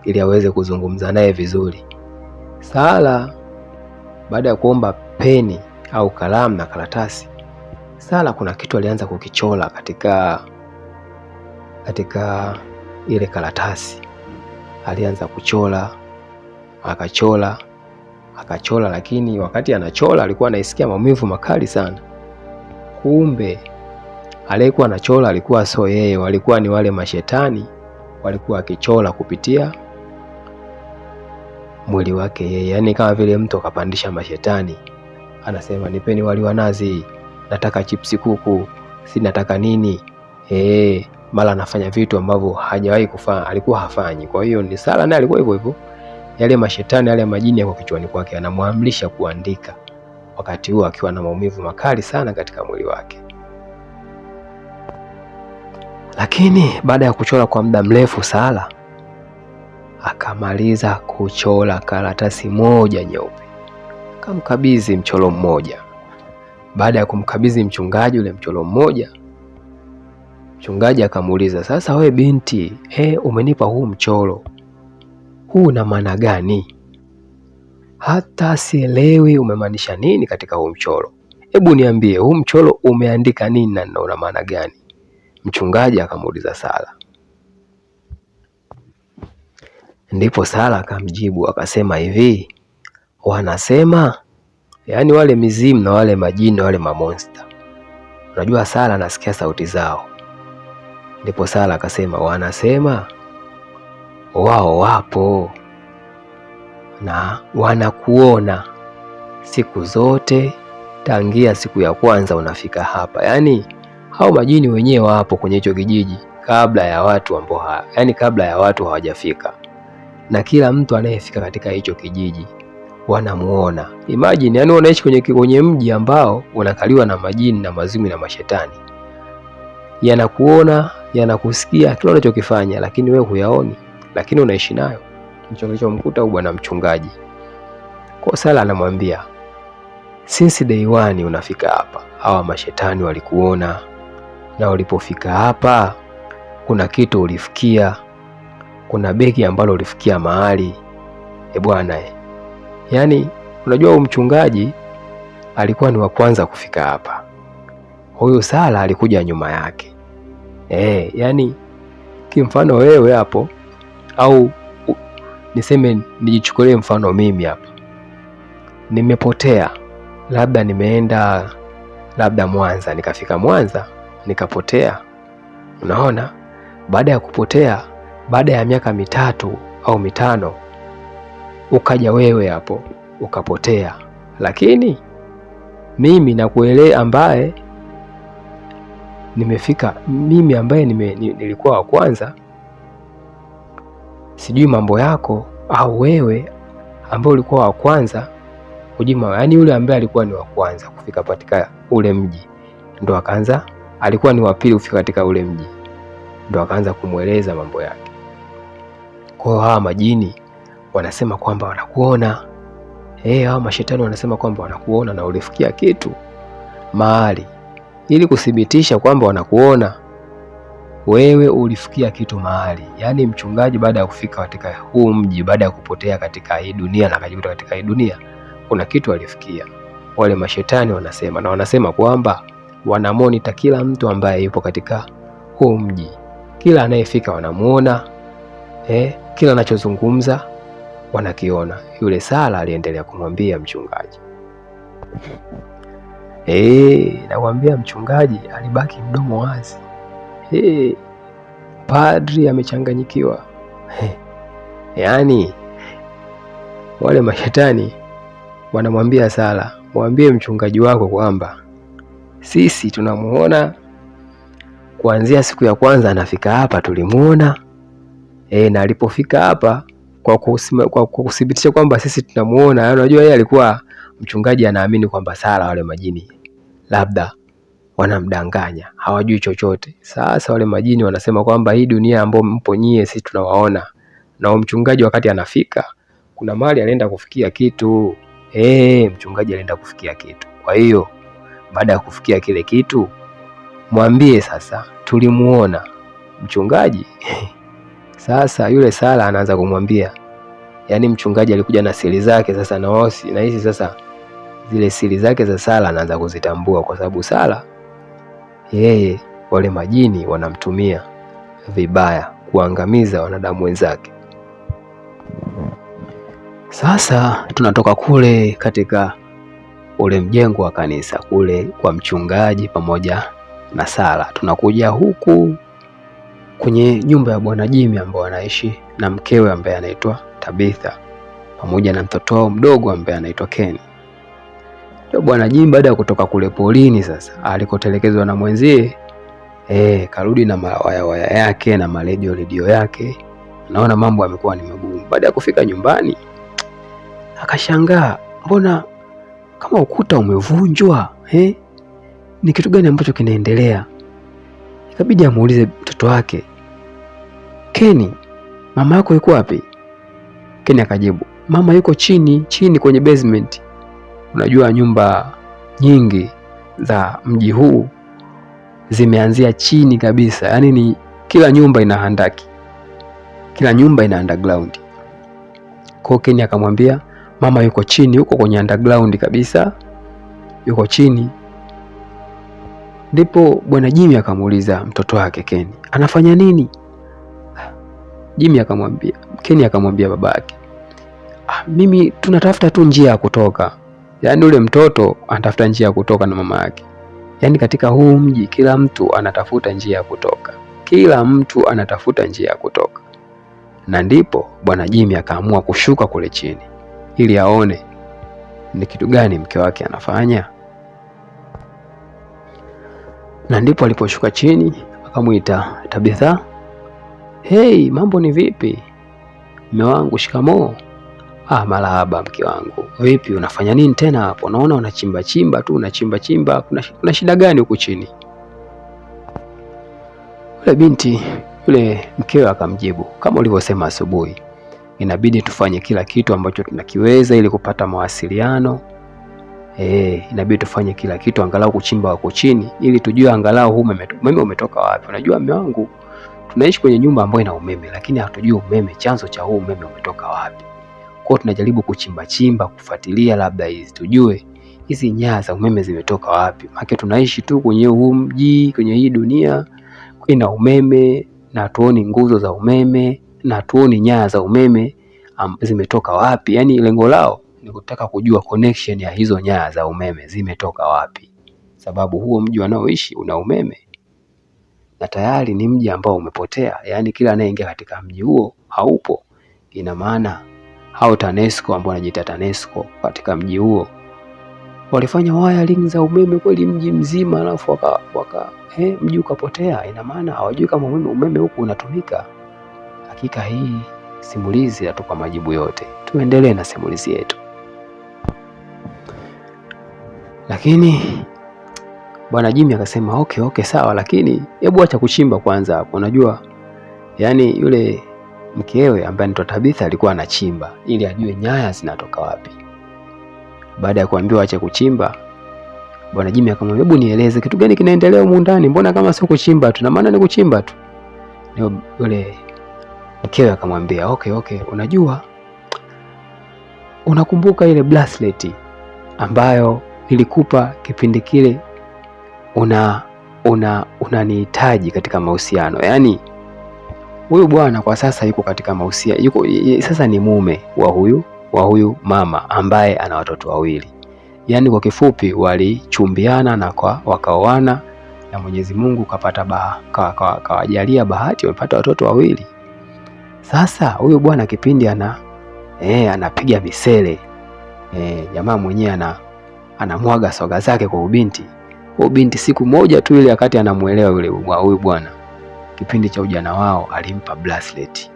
ili aweze kuzungumza naye vizuri. Sala baada ya kuomba peni au kalamu na karatasi, Sala kuna kitu alianza kukichora katika ile karatasi. Alianza kuchora, akachora, lakini wakati anachora alikuwa anaisikia maumivu makali sana. Kumbe aliyekuwa anachora alikuwa sio yeye, walikuwa ni wale mashetani walikuwa akichora kupitia mwili wake yeye. Yaani kama vile mtu akapandisha mashetani, anasema nipeni wali wa nazi, nataka chipsi kuku, si nataka nini. Mara anafanya vitu ambavyo hajawahi kufanya, alikuwa hafanyi. Kwa hiyo ni Sala naye alikuwa hivyo hivyo. Yale mashetani, yale majini yako kichwani kwake, anamwamrisha kuandika, wakati huo akiwa na maumivu makali sana katika mwili wake. Lakini baada ya kuchora kwa muda mrefu, Sala akamaliza kuchora karatasi moja nyeupe, akamkabidhi mchoro mmoja. Baada ya kumkabidhi mchungaji ule mchoro mmoja, mchungaji akamuuliza, sasa we binti, umenipa huu mchoro, huu una maana gani? Hata sielewi umemaanisha nini katika huu mchoro. Hebu niambie, huu mchoro umeandika nini na una maana gani? Mchungaji akamuuliza Sala. Ndipo Sala akamjibu akasema hivi, wanasema, yaani wale mizimu na wale majini, wale mamonster, unajua Sala anasikia sauti zao. Ndipo Sala akasema, wanasema wao wapo na wanakuona siku zote tangia siku ya kwanza unafika hapa. Yaani hao majini wenyewe wapo kwenye hicho kijiji kabla ya watu ambao kabla ya watu hawajafika, na kila mtu anayefika katika hicho kijiji wanamuona. Imagine, yani unaishi kwenye mji ambao unakaliwa na majini na mazimu na mashetani. Yanakuona, yanakusikia kila unachokifanya, lakini wewe huyaoni, lakini unaishi nayo. Ndicho kilichomkuta huyu bwana mchungaji. Kwa Sala anamwambia, since day one unafika hapa, hawa mashetani walikuona, na ulipofika hapa kuna kitu ulifikia, kuna begi ambalo ulifikia mahali. Bwana, yaani unajua huyu mchungaji alikuwa ni wa kwanza kufika hapa, huyu Sala alikuja nyuma yake. Yaani kimfano wewe hapo, au niseme nijichukulie mfano mimi hapa, nimepotea, labda nimeenda labda Mwanza, nikafika Mwanza nikapotea. Unaona, baada ya kupotea, baada ya miaka 3 au 5 ukaja wewe hapo ukapotea, lakini mimi nakuelea ambaye nimefika, mimi ambaye nilikuwa wa kwanza, sijui mambo yako, au wewe ambaye ulikuwa wa kwanza kujima, yaani yule ambaye alikuwa ni wa kwanza kufika katika ule mji ndo akaanza, alikuwa ni wa pili kufika katika ule mji ndo akaanza kumweleza mambo yake. Kwa hiyo hawa majini wanasema kwamba wanakuona. Hawa mashetani wanasema kwamba wanakuona na ulifikia kitu mahali. Ili kuthibitisha kwamba wanakuona, wewe ulifikia kitu mahali. Yaani mchungaji baada ya kufika katika huu mji, baada ya kupotea katika hii dunia na akajikuta katika hii dunia, kuna kitu alifikia. Wale mashetani wanasema, na wanasema kwamba wanamonita kila mtu ambaye yupo katika huu mji. Kila anayefika wanamuona, kila anachozungumza wanakiona. Yule Sala aliendelea kumwambia mchungaji. Nakwambia mchungaji alibaki mdomo wazi. Padri amechanganyikiwa. Yaani wale mashetani wanamwambia Sala, mwambie mchungaji wako kwamba sisi tunamuona kuanzia siku ya kwanza anafika hapa tulimuona, na alipofika hapa kwa kuthibitisha kwamba sisi tunamuona, unajua yeye alikuwa mchungaji anaamini kwamba Sara wale majini labda wanamdanganya, hawajui chochote. Sasa wale majini wanasema kwamba hii dunia ambayo mpo nyie sisi tunawaona, na mchungaji wakati anafika kuna mahali alienda kufikia kitu. Mchungaji alienda kufikia kitu. Kwa hiyo baada ya kufikia kile kitu, mwambie sasa tulimuona mchungaji. Sasa yule Sara anaanza kumwambia, yaani mchungaji alikuja na siri zake sasa, na hizi sasa zile siri zake za Sara anaanza kuzitambua, kwa sababu Sara yeye wale majini wanamtumia vibaya kuangamiza wanadamu wenzake. Sasa tunatoka kule katika ule mjengo wa kanisa kule kwa mchungaji pamoja na Sara, tunakuja huku kwenye nyumba ya Bwana Jimmy ambao anaishi na mkewe ambaye anaitwa Tabitha pamoja na mtoto wao mdogo ambaye anaitwa Ken. Ndio Bwana Jimmy baada ya kutoka kule polini sasa alikotelekezwa na mwenzie, karudi na mawaya yake na redio yake. Naona mambo yamekuwa ni magumu. Baada ya kufika nyumbani akashangaa, mbona kama ukuta umevunjwa, ni kitu gani ambacho kinaendelea? Ikabidi amuulize mtoto wake, Keni, mama yako yuko wapi? Keni akajibu, mama yuko chini kwenye basement. Unajua nyumba nyingi za mji huu zimeanzia chini kabisa, yaani ni kila nyumba ina handaki, kila nyumba ina underground. Kwa Keni akamwambia mama yuko chini huko kwenye underground kabisa, yuko chini. Ndipo Bwana Jimmy akamuuliza mtoto wake Keni, anafanya nini? Keni akamwambia babake, mimi tunatafuta tu njia ya kutoka. Yaani ule mtoto anatafuta njia ya kutoka na mama yake. Yaani katika huu mji kila mtu anatafuta njia ya kutoka. Na ndipo Bwana Jimmy akaamua kushuka kule chini ili aone ni kitu gani mke wake anafanya. Na ndipo aliposhuka chini akamuita Tabitha, hey, mambo ni vipi? Mume wangu, shikamoo. Marahaba mke wangu. Vipi, unafanya nini tena hapo? Naona unachimba chimba. Kuna shida gani huku chini? Yule mkewe akamjibu, kama ulivyosema asubuhi, inabidi tufanye kila kitu ambacho tunakiweza ili kupata mawasiliano. Inabidi tufanye kila kitu angalau kuchimba huko chini ili tujue angalau huu umeme umetoka wapi. Unajua mume wangu, tunaishi kwenye nyumba ambayo ina umeme lakini hatujui umeme, chanzo cha huu umeme umetoka wapi. Kwa tunajaribu kuchimba kufuatilia labda hizi tujue hizi nyaya za umeme zimetoka wapi. Maana tunaishi tu kwenye huu mji, kwenye hii dunia ina umeme na tuoni nguzo za umeme na tuoni nyaya za umeme zimetoka wapi. Yaani lengo lao ni kutaka kujua connection ya hizo nyaya za umeme zimetoka wapi, sababu huo mji wanaoishi una umeme na tayari ni mji ambao umepotea. Yaani kila anayeingia katika mji huo haupo. Ina maana hao TANESCO ambao wanajiita TANESCO katika mji huo walifanya wiring za umeme kweli mji mzima, alafu mji ukapotea. Ina maana hawajui kama umeme huku unatumika. Hakika hii simulizi inatupa majibu yote. Tuendelee na simulizi yetu. Lakini Bwana Jimmy akasema okay sawa, lakini hebu acha kuchimba kwanza hapo. Unajua yani yule mkewe ambaye anaitwa Tabitha alikuwa anachimba ili ajue nyaya zinatoka wapi. Baada ya kuambiwa acha kuchimba, Bwana Jimmy akamwambia, hebu nieleze kitu gani kinaendelea humu ndani, mbona kama sio kuchimba tu? Na maana ni kuchimba tu. Yule mkewe akamwambia okay, unajua, unakumbuka ile bracelet ambayo nilikupa kipindi kile unanihitaji katika mahusiano? Yaani huyu bwana kwa sasa yuko katika mahusiano, sasa ni mume wa huyu mama ambaye ana watoto wawili. Yaani kwa kifupi walichumbiana na wakaoana na Mwenyezi Mungu kawajalia bahati wamepata watoto wawili. Sasa huyu bwana kipindi anapiga misele, jamaa mwenyewe anamwaga soga zake kwa ubinti, Huyo binti siku moja tu ile wakati anamuelewa yule huyu bwana, kipindi cha ujana wao, alimpa bracelet.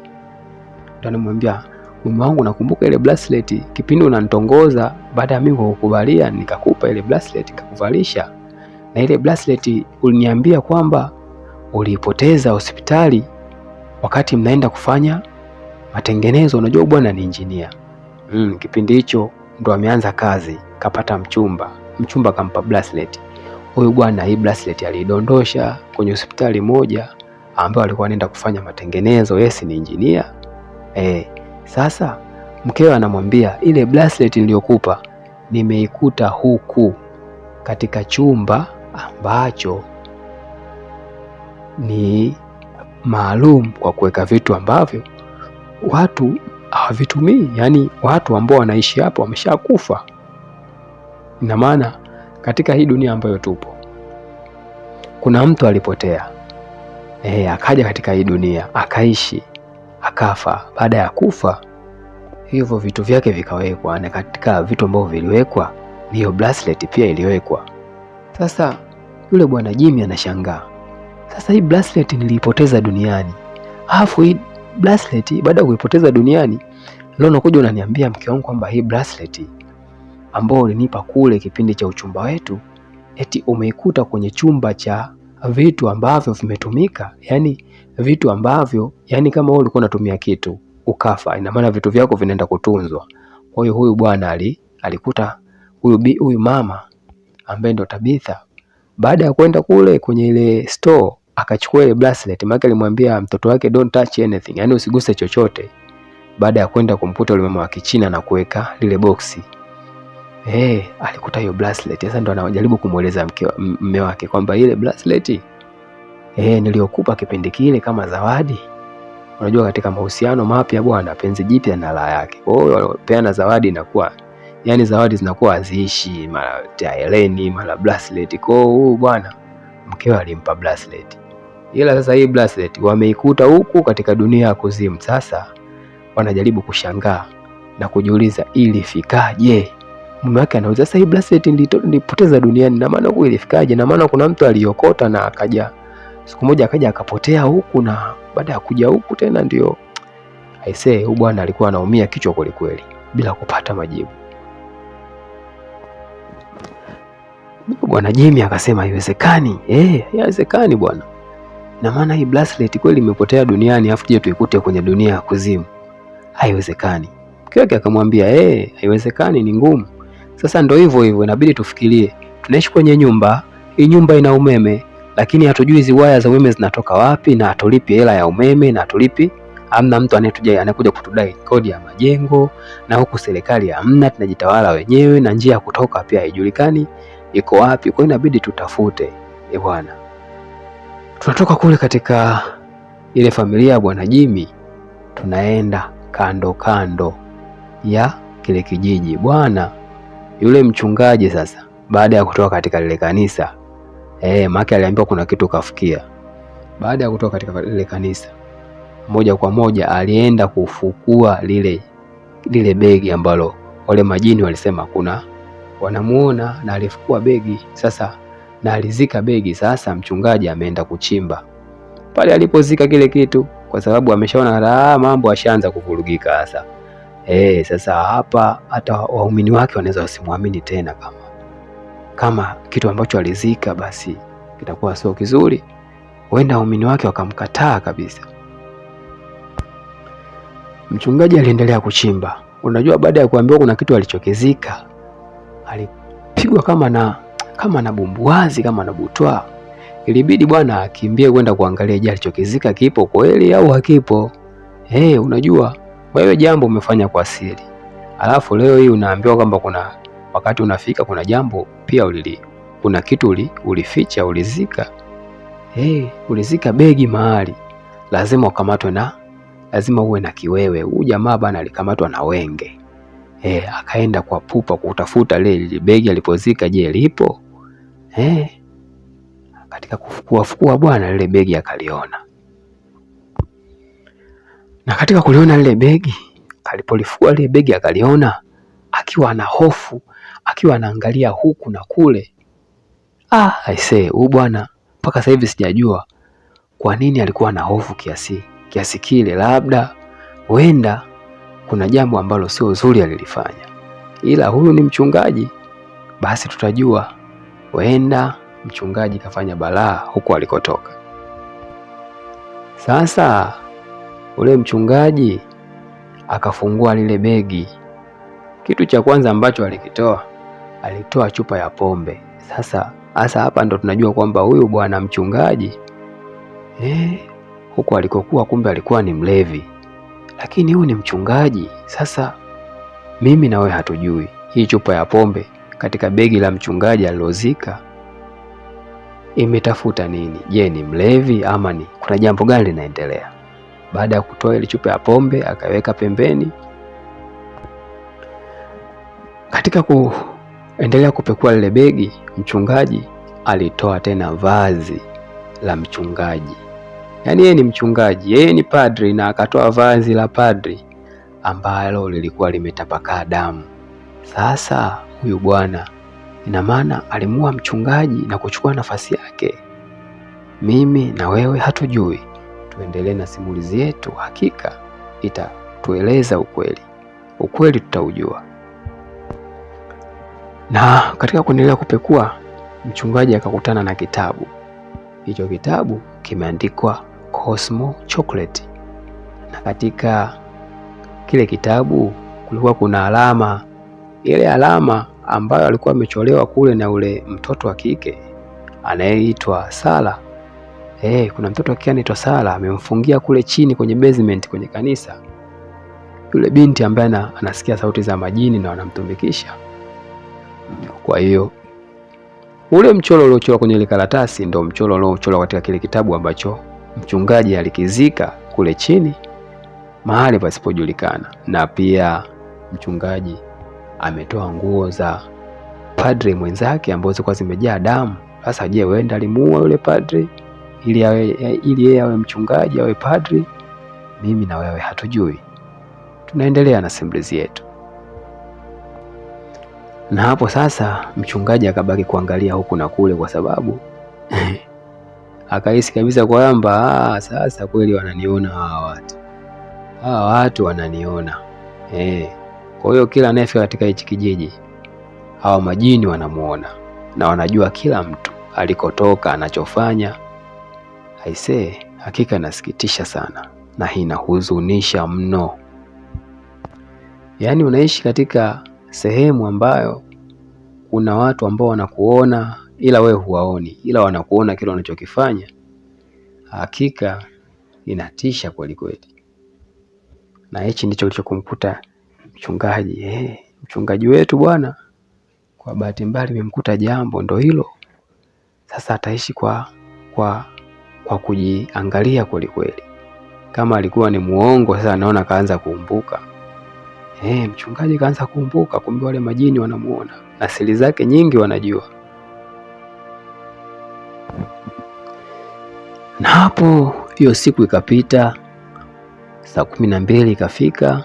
Ndio anamwambia, mume wangu, nakumbuka ile bracelet kipindi unanitongoza, baada ya mimi kukubalia nikakupa ile bracelet nikakuvalisha, na ile bracelet uliniambia kwamba uliipoteza hospitali wakati mnaenda kufanya matengenezo. Unajua bwana ni engineer. Kipindi hicho ndo ameanza kazi, kapata mchumba kampa bracelet. Huyu bwana hii bracelet alidondosha kwenye hospitali moja ambayo alikuwa anaenda kufanya matengenezo. Yes, ni engineer. Sasa mkewe anamwambia, ile bracelet niliyokupa nimeikuta huku katika chumba ambacho ni maalum kwa kuweka vitu ambavyo watu hawavitumii, yani watu ambao wanaishi hapo wameshakufa. Ina maana katika hii dunia ambayo tupo, kuna mtu alipotea, akaja katika hii dunia, akaishi, akafa. Baada ya kufa, hivyo vitu vyake vikawekwa, na katika vitu ambavyo viliwekwa, hiyo bracelet pia iliwekwa. Sasa yule bwana Jimmy anashangaa, sasa hii bracelet nilipoteza duniani, alafu hii bracelet baada ya kuipoteza duniani, leo unakuja unaniambia mke wangu kwamba hii bracelet ambao ulinipa kule kipindi cha uchumba wetu, eti umeikuta kwenye chumba cha vitu ambavyo vimetumika. Yani vitu ambavyo, yani kama wewe ulikuwa unatumia kitu ukafa, ina maana vitu vyako vinaenda kutunzwa. Kwa hiyo huyu bwana alikuta huyu mama ambaye ndo Tabitha, baada ya kwenda kule kwenye ile store akachukua ile bracelet, maana alimwambia mtoto wake don't touch anything, yani usiguse chochote. Baada ya kwenda kumkuta yule mama wa Kichina na kuweka lile boksi, alikuta hiyo bracelet. Sasa ndo anajaribu kumueleza mume wake kwamba ile bracelet niliyokupa kipindi kile kama zawadi. Unajua katika mahusiano mapya bwana, penzi jipya na raha yake. Kwa hiyo peana zawadi, inakuwa yani zawadi zinakuwa haziishi, mara taeleni, mara bracelet. Kwa hiyo bwana mkewe alimpa bracelet. Ila sasa hii bracelet wameikuta huku katika dunia ya kuzimu. Sasa wanajaribu kushangaa na kujiuliza ilifikaje. Mume wake anauliza, sasa hii bracelet nilipoteza duniani, na maana huko ilifikaje? Na maana kuna mtu aliokota na akaja siku moja akaja akapotea huku, na baada ya kuja huku tena ndio aisee, huyu bwana alikuwa anaumia kichwa kweli kweli bila kupata majibu. Bwana Jimmy akasema haiwezekani. Haiwezekani bwana. Na maana hii bracelet kweli imepotea duniani afu je tuikute kwenye dunia ya kuzimu. Haiwezekani. Mke wake akamwambia, haiwezekani, ni ngumu. Sasa ndio hivyo inabidi tufikirie. Tunaishi kwenye nyumba, hii nyumba ina umeme, lakini hatujui hizo waya za umeme zinatoka wapi, na hatulipi hela ya umeme, na hatulipi, hamna mtu anakuja kutudai kodi ya majengo, na huku serikali hamna, tunajitawala wenyewe, na njia ya kutoka pia haijulikani iko wapi. Kwa hiyo inabidi tutafute. Bwana, tunatoka kule katika ile familia ya bwana Jimmy, tunaenda kando ya kile kijiji. Bwana yule mchungaji sasa, baada ya kutoka katika lile kanisa, maki aliambiwa kuna kitu kafikia. Baada ya kutoka katika lile kanisa, moja kwa moja alienda kufukua lile begi ambalo wale majini walisema kuna wanamuona, na alifukua begi sasa, na alizika begi. Sasa mchungaji ameenda kuchimba pale alipozika kile kitu, kwa sababu ameshaona mambo ashaanza kuvurugika sasa. Sasa hapa hata waumini wake wanaweza wasimwamini tena, kama kitu ambacho alizika basi kitakuwa sio kizuri, huenda waumini wake wakamkataa kabisa. Mchungaji aliendelea kuchimba. Unajua baada ya kuambiwa kuna kitu alichokizika, alipigwa kama na bumbuazi, kama na butwa. Ilibidi bwana akimbie kwenda kuangalia je alichokizika kipo kweli au hakipo. Unajua wewe jambo umefanya kwa siri, alafu leo hii unaambiwa kwamba kuna wakati unafika kuna jambo pia kuna kitu ulificha, ulizika. Ulizika begi mahali, lazima ukamatwe, lazima uwe na kiwewe. Huyu jamaa bana alikamatwa na wenge. Akaenda kwa pupa kutafuta lile begi alipozika, je lipo? Katika kufukua bwana lile begi akaliona. Na katika kuliona lile begi, alipolifukua lile begi akaliona, akiwa ana hofu, akiwa anaangalia huku na kule, Aisee, huyu bwana mpaka sasa hivi sijajua kwa nini alikuwa na hofu kiasi kile. Labda huenda kuna jambo ambalo sio zuri alilifanya, ila huyu ni mchungaji, basi tutajua. Huenda mchungaji kafanya balaa huko alikotoka. Sasa ule mchungaji akafungua lile begi. Kitu cha kwanza ambacho alitoa chupa ya pombe. Sasa hapa ndo tunajua kwamba huyu bwana mchungaji huko alikokuwa kumbe alikuwa ni mlevi, lakini huyu ni mchungaji. Sasa mimi na wewe hatujui hii chupa ya pombe katika begi la mchungaji alilozika imetafuta nini. Je, ni mlevi ama ni kuna jambo gani linaendelea? Baada ya kutoa ile chupa ya pombe akaweka pembeni, katika kuendelea kupekua lile begi, mchungaji alitoa tena vazi la mchungaji. Yaani yeye ni mchungaji, yeye ni padri, na akatoa vazi la padri ambalo lilikuwa limetapakaa damu. Sasa huyu bwana ina maana alimua mchungaji na kuchukua nafasi yake. Mimi na wewe hatujui. Tuendelee na simulizi yetu, hakika itatueleza ukweli tutaujua. Na katika kuendelea kupekua, mchungaji akakutana na kitabu. Hicho kitabu kimeandikwa Cosmo Chocolate, na katika kile kitabu kulikuwa kuna alama, ile alama ambayo alikuwa amecholewa kule na ule mtoto wa kike anayeitwa Sala. Kuna mtoto wa kike anaitwa Sala, amemfungia kule chini kwenye basement kwenye kanisa, yule binti ambaye anasikia sauti za majini na wanamtumikisha. Kwa hiyo ule mchoro uliochorwa kwenye ile karatasi ndio mchoro uliochorwa katika kile kitabu ambacho mchungaji alikizika kule chini mahali pasipojulikana. Na pia mchungaji ametoa nguo za padri mwenzake ambazo zilikuwa zimejaa damu. Sasa je, huenda alimuua yule padri ili yeye awe mchungaji, awe padri? Mimi na wewe hatujui. Tunaendelea na simulizi yetu. Na hapo sasa mchungaji akabaki kuangalia huku na kule, kwa sababu akahisi kabisa kwamba sasa kweli wananiona hawa watu wananiona. Kwa hiyo kila anayefika katika hichi kijiji hawa majini wanamuona na wanajua kila mtu alikotoka, anachofanya. Aisee, hakika inasikitisha sana na hii inahuzunisha mno. Yaani unaishi katika sehemu ambayo kuna watu ambao wanakuona ila wewe huwaoni, ila wanakuona kile unachokifanya. Hakika inatisha kweli kweli. Na hichi ndicho kilichokumkuta mchungaji. Mchungaji wetu bwana, kwa bahati mbaya imemkuta jambo ndo hilo. Sasa ataishi kwa kujiangalia kweli kweli. Kama alikuwa ni muongo, sasa naona kaanza kuumbuka. Mchungaji kaanza kuumbuka, kumbe wale majini wanamuona na siri zake nyingi wanajua. Na hapo hiyo siku ikapita, saa 12 ikafika,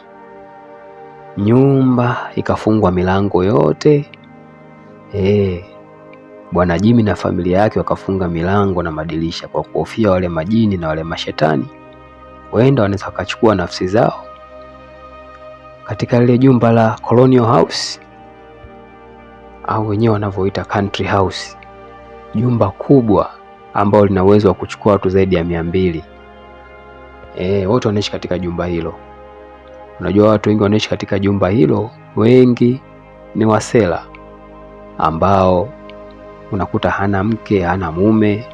nyumba ikafungwa milango yote. Bwana Jimmy na familia yake wakafunga milango na madirisha kwa kuhofia wale majini na wale mashetani huenda wanaweza wakachukua nafsi zao. Katika lile jumba la Colonial House au wenyewe wanavyoita Country House, jumba kubwa ambalo lina uwezo wa kuchukua watu zaidi ya 200. Wote wanaishi katika jumba hilo. Unajua watu wengi wanaishi katika jumba hilo, wengi ni wasela ambao unakuta hana mke, hana mume,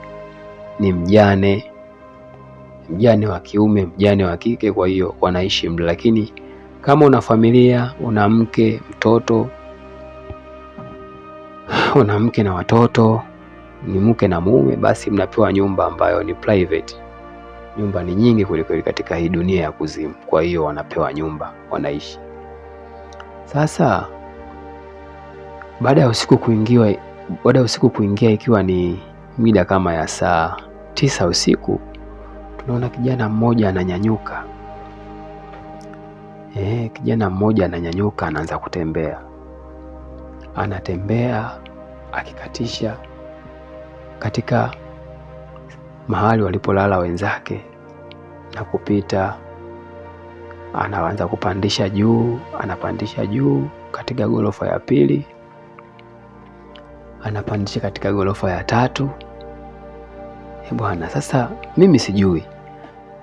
ni mjane wa kiume, mjane wa kike. Kwa hiyo wanaishi mle, lakini kama una familia, una mke, mtoto, una mke na watoto, ni mke na mume, basi mnapewa nyumba ambayo ni private. Nyumba ni nyingi kweli katika hii dunia ya kuzimu. Kwa hiyo wanapewa nyumba, wanaishi. Sasa baada ya usiku kuingia ikiwa ni mida kama ya saa 9 usiku, tunaona kijana mmoja ananyanyuka. Kijana mmoja ananyanyuka, anaanza kutembea. Anatembea akikatisha katika mahali walipolala wenzake na kupita, anaanza kupandisha juu, anapandisha juu katika ghorofa ya pili, anapandisha katika ghorofa ya tatu. Bwana, sasa mimi sijui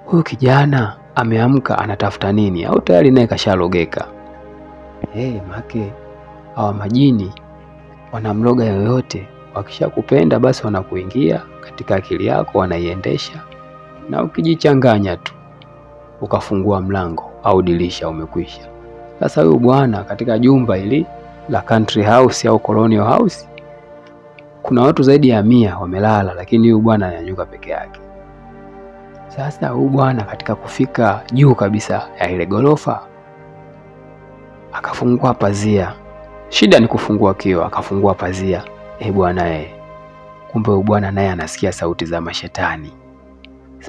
huyu kijana ameamka anatafuta nini, au tayari naye kashalogeka. Make hawa majini wanamloga yoyote. Wakishakupenda basi wanakuingia katika akili yako, wanaiendesha, na ukijichanganya tu ukafungua mlango au dirisha, umekwisha. Sasa huyu bwana katika jumba hili la country house au colonial house kuna watu zaidi ya 100 wamelala, lakini huyu bwana ananyanyuka peke yake. Sasa huyu bwana katika kufika juu kabisa ya ile gorofa akafungua pazia. Shida ni kufungua kioo, akafungua pazia. Bwana kumbe huyu bwana naye anasikia sauti za mashetani.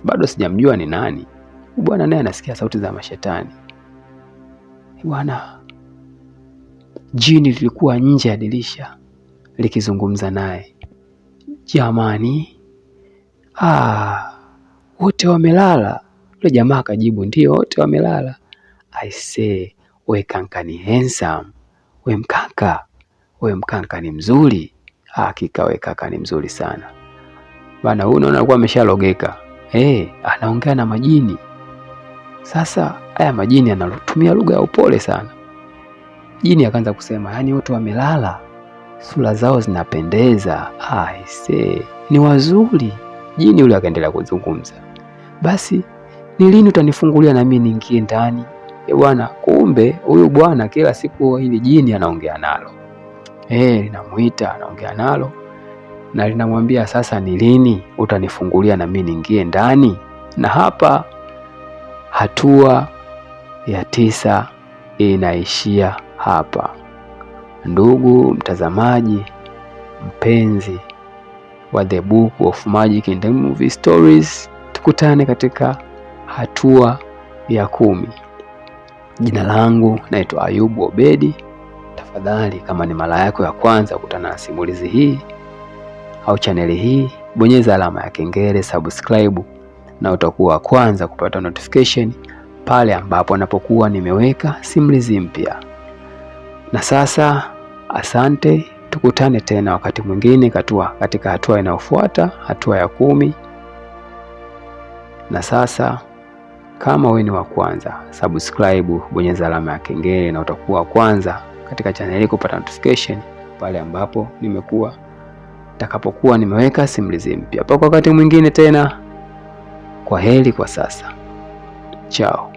Bado sijamjua ni nani. Huyu bwana naye anasikia sauti za mashetani. Bwana, jini lilikuwa nje ya dirisha likizungumza naye. Jamani, wote wamelala? Yule jamaa akajibu, ndio wote wamelala. I say, we kanka ni handsome. We mkanka ni mzuri. Hakika we kaka ni mzuri sana. Bana, huyu naona alikuwa ameshalogeka. Anaongea na majini. Sasa haya majini anatumia lugha ya upole sana. Jini akaanza kusema, yani wote wamelala, sura zao zinapendeza, ni wazuri. Jini yule akaendelea kuzungumza, basi ni lini utanifungulia na mimi niingie ndani? Bwana, kumbe huyu bwana kila siku hili jini anaongea nalo. Linamuita, anaongea nalo na linamwambia, sasa ni lini utanifungulia na mimi niingie ndani? Na hapa hatua ya 9 inaishia hapa. Ndugu mtazamaji mpenzi wa The Book of Magic and Movie Stories, tukutane katika hatua ya 10. Jina langu naitwa Ayubu Obedi. Tafadhali, kama ni mara yako ya kwanza kukutana na simulizi hii au chaneli hii, bonyeza alama ya kengele, subscribe, na utakuwa kwanza kupata notification pale ambapo napokuwa nimeweka simulizi mpya. Na sasa asante, tukutane tena wakati mwingine katika hatua inayofuata, hatua ya 10. Na sasa kama wewe ni wa kwanza, subscribe, bonyeza alama ya kengele, na utakuwa kwanza katika channel kupata notification pale ambapo nitakapokuwa nimeweka simulizi mpya. Mpaka wakati mwingine tena, kwa heri kwa sasa. Chao.